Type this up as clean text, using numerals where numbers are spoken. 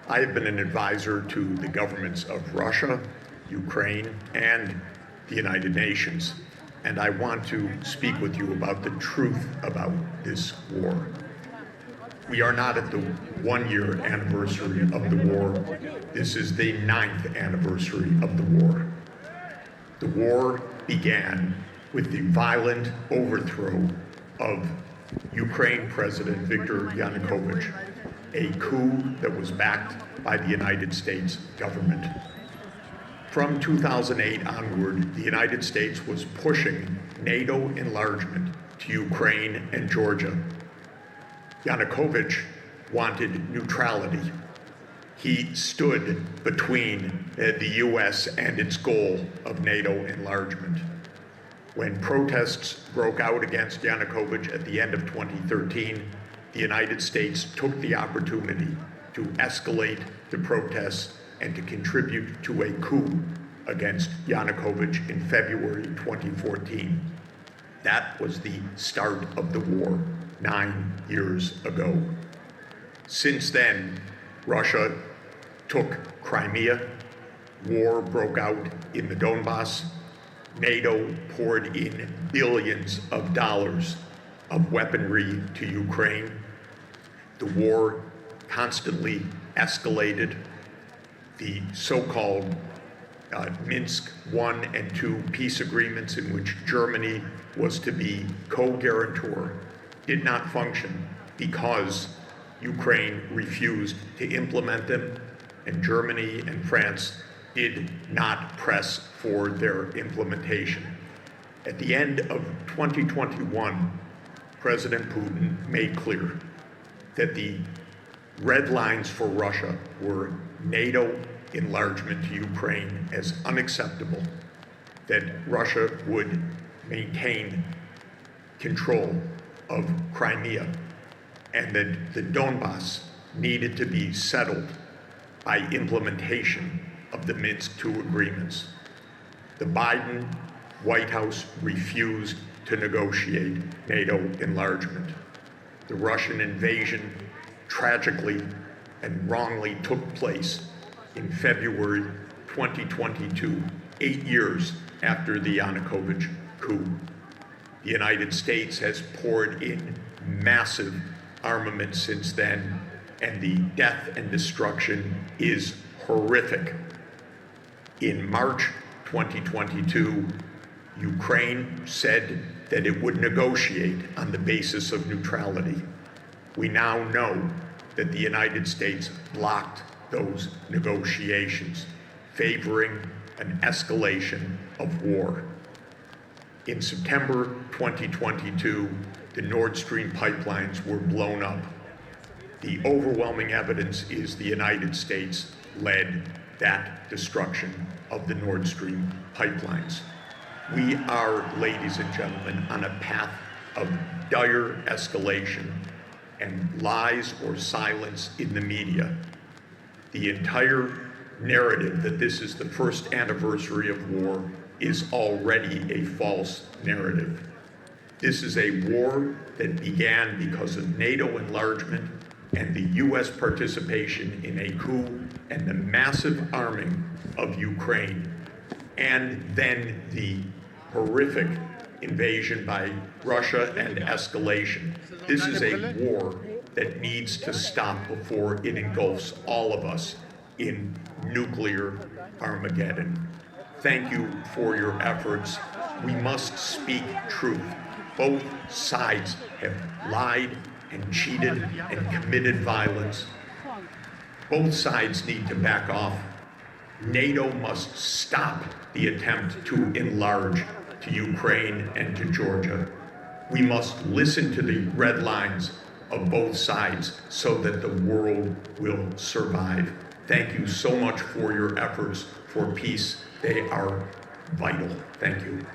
I have been an advisor to the governments of Russia, Ukraine, and the United Nations, and I want to speak with you about the truth about this war. We are not at the one-year anniversary of the war. This is the 9th anniversary of the war. The war began with the violent overthrow of Ukraine President Viktor Yanukovych, a coup that was backed by the United States government. From 2008 onward, the United States was pushing NATO enlargement to Ukraine and Georgia. Yanukovych wanted neutrality. He stood between the US and its goal of NATO enlargement. When protests broke out against Yanukovych at the end of 2013, the United States took the opportunity to escalate the protests and to contribute to a coup against Yanukovych in February 2014. That was the start of the war 9 years ago. Since then, Russia took Crimea, war broke out in the Donbass, NATO poured in billions of dollars of weaponry to Ukraine. The war constantly escalated. The so-called Minsk I and II peace agreements, in which Germany was to be co-guarantor, did not function because Ukraine refused to implement them, and Germany and France did not press for their implementation. At the end of 2021, President Putin made clear that the red lines for Russia were NATO enlargement to Ukraine as unacceptable, that Russia would maintain control of Crimea, and that the Donbass needed to be settled by implementation of the Minsk II agreements. The Biden White House refused to negotiate NATO enlargement. The Russian invasion tragically and wrongly took place in February 2022, 8 years after the Yanukovych coup. The United States has poured in massive armament since then, and the death and destruction is horrific. In March 2022, Ukraine said that it would negotiate on the basis of neutrality. We now know that the United States blocked those negotiations, favoring an escalation of war. In September 2022, the Nord Stream pipelines were blown up. The overwhelming evidence is the United States led that destruction of the Nord Stream pipelines. We are, ladies and gentlemen, on a path of dire escalation and lies or silence in the media. The entire narrative that this is the first anniversary of war is already a false narrative. This is a war that began because of NATO enlargement and the US participation in a coup and the massive arming of Ukraine, and then the horrific invasion by Russia and escalation. This is a war that needs to stop before it engulfs all of us in nuclear Armageddon. Thank you for your efforts. We must speak truth. Both sides have lied and cheated and committed violence. Both sides need to back off. NATO must stop the attempt to enlarge to Ukraine and to Georgia. We must listen to the red lines of both sides so that the world will survive. Thank you so much for your efforts for peace. They are vital. Thank you.